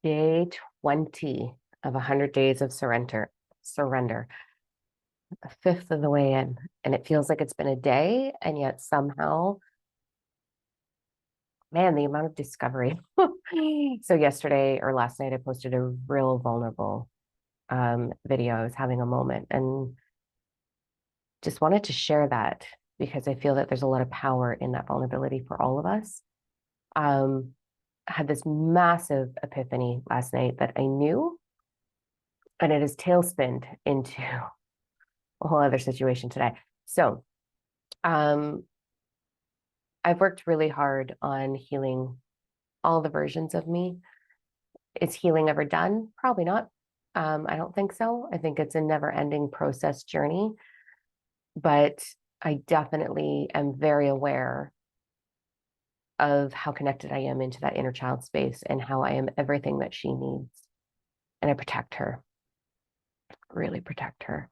Day 20 of 100 days of surrender, a fifth of the way in. And it feels like it's been a day. And yet somehow, man, the amount of discovery. So yesterday or last night, I posted a real vulnerable video. I was having a moment and just wanted to share that because I feel that there's a lot of power in that vulnerability for all of us. Um, I had this massive epiphany last night that I knew, and it has tailspinned into a whole other situation today. So, um, I've worked really hard on healing all the versions of me. Is healing ever done? Probably not. I don't think so. I think it's a never-ending process journey, but I definitely am very aware of how connected I am into that inner child space and how I am everything that she needs. And I protect her, really protect her.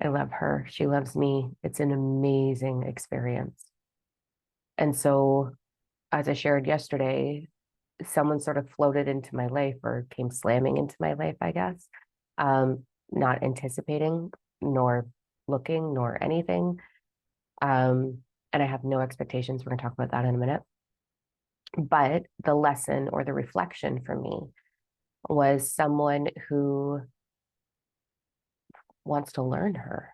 I love her. She loves me. It's an amazing experience. And so, as I shared yesterday, someone sort of floated into my life or came slamming into my life, I guess, not anticipating, nor looking, nor anything. And I have no expectations. We're going to talk about that in a minute. But the lesson or the reflection for me was someone who wants to learn her,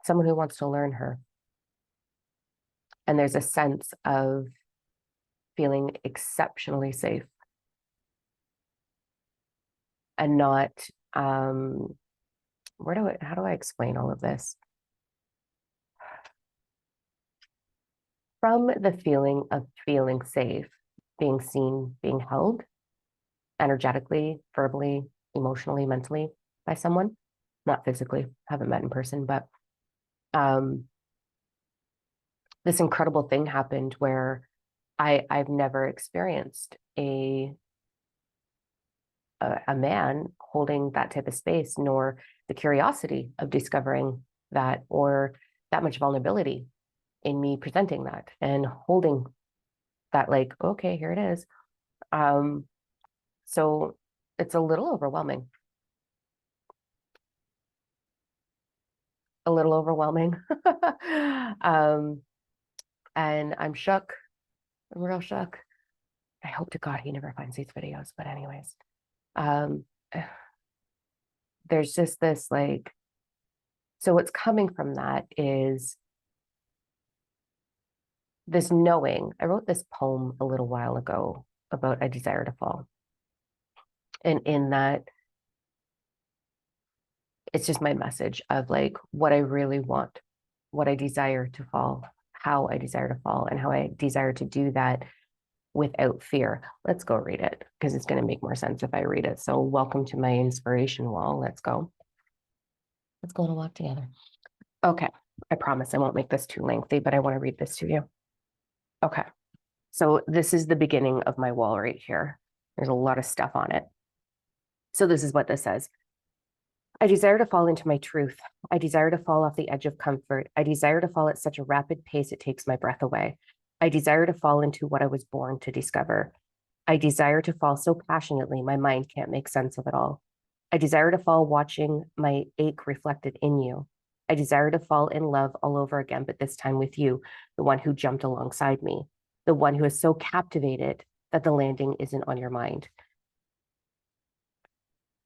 someone who wants to learn her. And there's a sense of feeling exceptionally safe and not, how do I explain all of this? From the feeling of feeling safe, being seen, being held energetically, verbally, emotionally, mentally by someone, not physically, haven't met in person, but um, this incredible thing happened where I've never experienced a man holding that type of space, nor the curiosity of discovering that, or that much vulnerability in me presenting that and holding that, like, okay, here it is. So it's a little overwhelming, a little overwhelming. um, and I'm shook. I'm real shook. I hope to God he never finds these videos. But anyways, um, there's just this like, so what's coming from that is this knowing. I wrote this poem a little while ago about a desire to fall. And in that, it's just my message of like what I really want, what I desire to fall, how I desire to fall, and how I desire to do that without fear. Let's go read it because it's going to make more sense if I read it. So, welcome to my inspiration wall. Let's go. Let's go on a walk together. Okay. I promise I won't make this too lengthy, but I want to read this to you. Okay. So, this is the beginning of my wall right here. There's a lot of stuff on it. So, this is what this says. I desire to fall into my truth. I desire to fall off the edge of comfort. I desire to fall at such a rapid pace it takes my breath away. I desire to fall into what I was born to discover. I desire to fall so passionately my mind can't make sense of it all. I desire to fall watching my ache reflected in you. I desire to fall in love all over again, but this time with you, the one who jumped alongside me, the one who is so captivated that the landing isn't on your mind.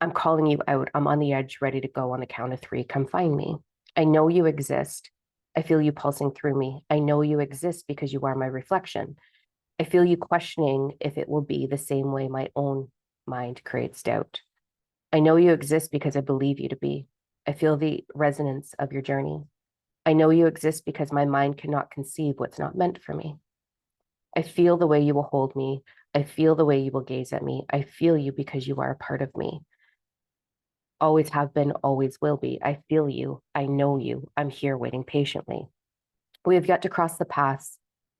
I'm calling you out. I'm on the edge, ready to go on the count of three. Come find me. I know you exist. I feel you pulsing through me. I know you exist because you are my reflection. I feel you questioning if it will be the same way my own mind creates doubt. I know you exist because I believe you to be. I feel the resonance of your journey. I know you exist because my mind cannot conceive what's not meant for me. I feel the way you will hold me. I feel the way you will gaze at me. I feel you because you are a part of me. Always have been, always will be. I feel you. I know you. I'm here waiting patiently. We have yet to cross the paths.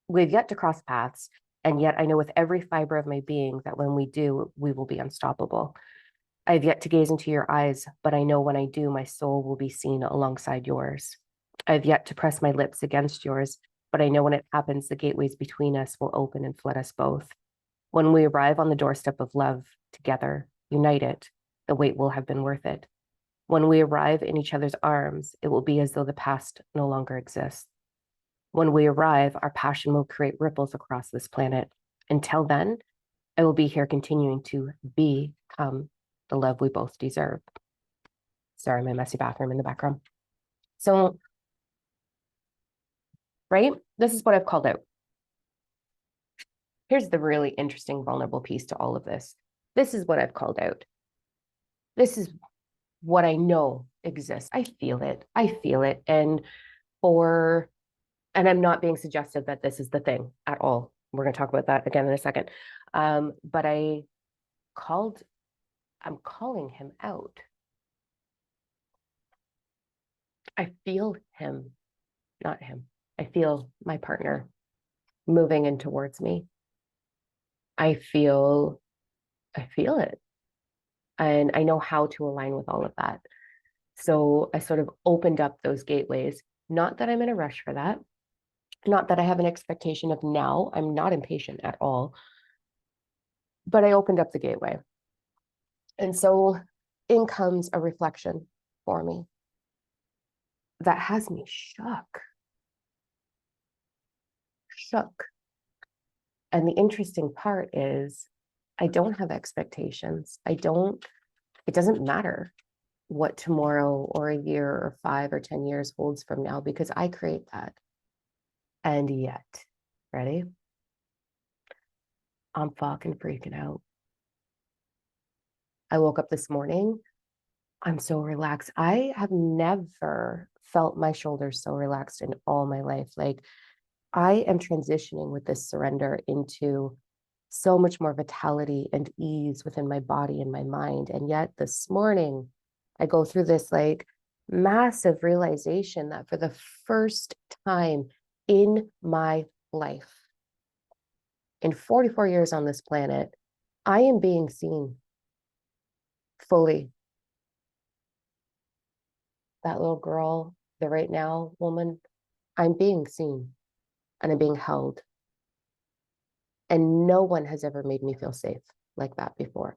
We have yet to cross paths. And yet I know with every fiber of my being that when we do, we will be unstoppable. I have yet to gaze into your eyes, but I know when I do, my soul will be seen alongside yours. I have yet to press my lips against yours, But I know when it happens, the gateways between us will open and flood us both. When we arrive on the doorstep of love together, united, the wait will have been worth it. When we arrive in each other's arms, it will be as though the past no longer exists. When we arrive, our passion will create ripples across this planet. Until then, I will be here continuing to become the love we both deserve. Sorry, my messy bathroom in the background. So, right, this is what I've called out. Here's the really interesting, vulnerable piece to all of this. This is what I've called out. This is what I know exists. I feel it. I feel it. And I'm not being suggestive that this is the thing at all. We're going to talk about that again in a second. But I'm calling him out. I feel him, not him. I feel my partner moving in towards me. I feel it. And I know how to align with all of that. So I sort of opened up those gateways. Not that I'm in a rush for that. Not that I have an expectation of now. I'm not impatient at all. But I opened up the gateway. And so in comes a reflection for me that has me shook. Shook. And the interesting part is I don't have expectations. It doesn't matter what tomorrow or a year or 5 or 10 years holds from now because I create that. And yet, ready? I'm fucking freaking out. I woke up this morning. I'm so relaxed. I have never felt my shoulders so relaxed in all my life. Like I am transitioning with this surrender into so much more vitality and ease within my body and my mind. And yet this morning, I go through this like massive realization that for the first time in my life, in 44 years on this planet, I am being seen fully. That little girl, the right now woman, I'm being seen and I'm being held. And no one has ever made me feel safe like that before.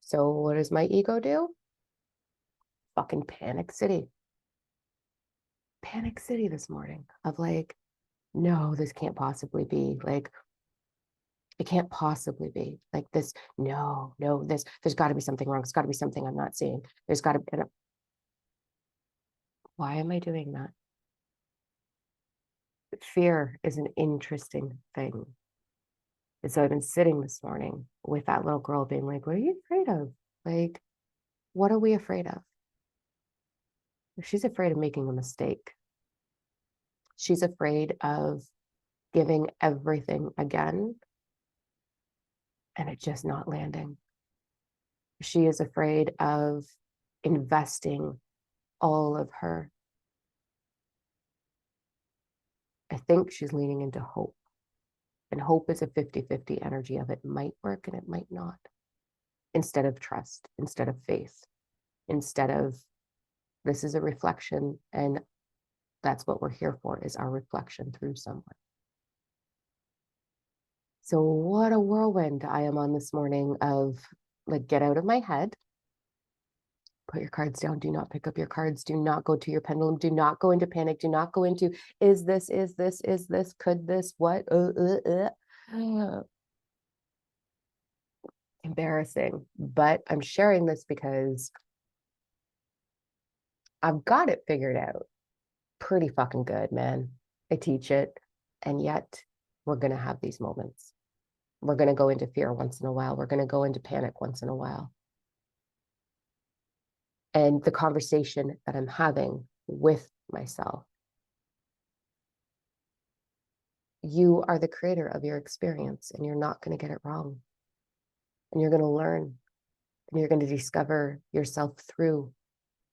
So what does my ego do? Fucking panic city. Panic city this morning of like, no, this can't possibly be. Like, it can't possibly be like this. No, there's got to be something wrong. There's got to be something I'm not seeing. There's got to be. Why am I doing that? Fear is an interesting thing. And so I've been sitting this morning with that little girl being like, what are you afraid of? Like, what are we afraid of? She's afraid of making a mistake. She's afraid of giving everything again and it just not landing. She is afraid of investing all of her. I think she's leaning into hope. And hope is a 50-50 energy of it might work and it might not. Instead of trust, instead of faith, instead of this is a reflection and that's what we're here for is our reflection through someone. So what a whirlwind I am on this morning of like, get out of my head, put your cards down, do not pick up your cards, do not go to your pendulum, do not go into panic, do not go into, is this, could this, what, embarrassing. But I'm sharing this because I've got it figured out pretty fucking good, man. I teach it. And yet we're going to have these moments. We're going to go into fear once in a while. We're going to go into panic once in a while. And the conversation that I'm having with myself, you are the creator of your experience and you're not going to get it wrong. And you're going to learn and you're going to discover yourself through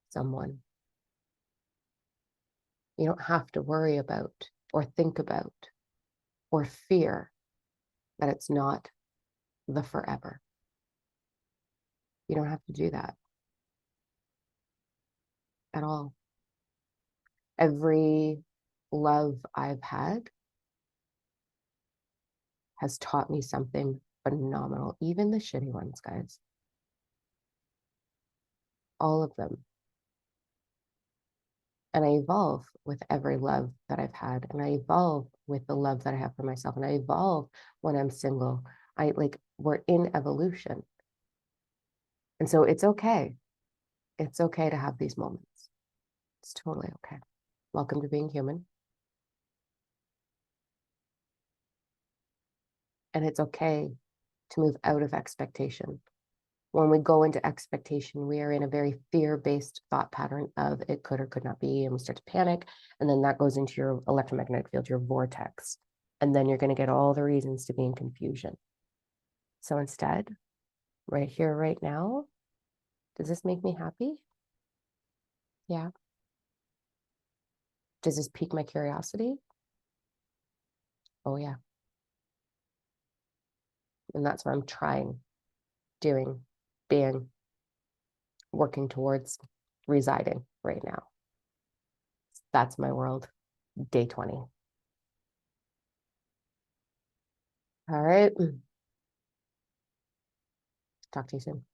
someone. You don't have to worry about or think about or fear that it's not the forever. You don't have to do that at all. Every love I've had has taught me something phenomenal. Even the shitty ones, guys. All of them. And I evolve with every love that I've had. And I evolve with the love that I have for myself. And I evolve when I'm single. We're in evolution. And so it's okay. It's okay to have these moments. It's totally okay. Welcome to being human. And it's okay to move out of expectation. When we go into expectation, we are in a very fear-based thought pattern of it could or could not be, and we start to panic. And then that goes into your electromagnetic field, your vortex. And then you're going to get all the reasons to be in confusion. So instead, right here, right now, does this make me happy? Yeah. Does this pique my curiosity? Oh, yeah. And that's what I'm trying, doing, being, working towards, residing right now. That's my world. Day 20. All right. Talk to you soon.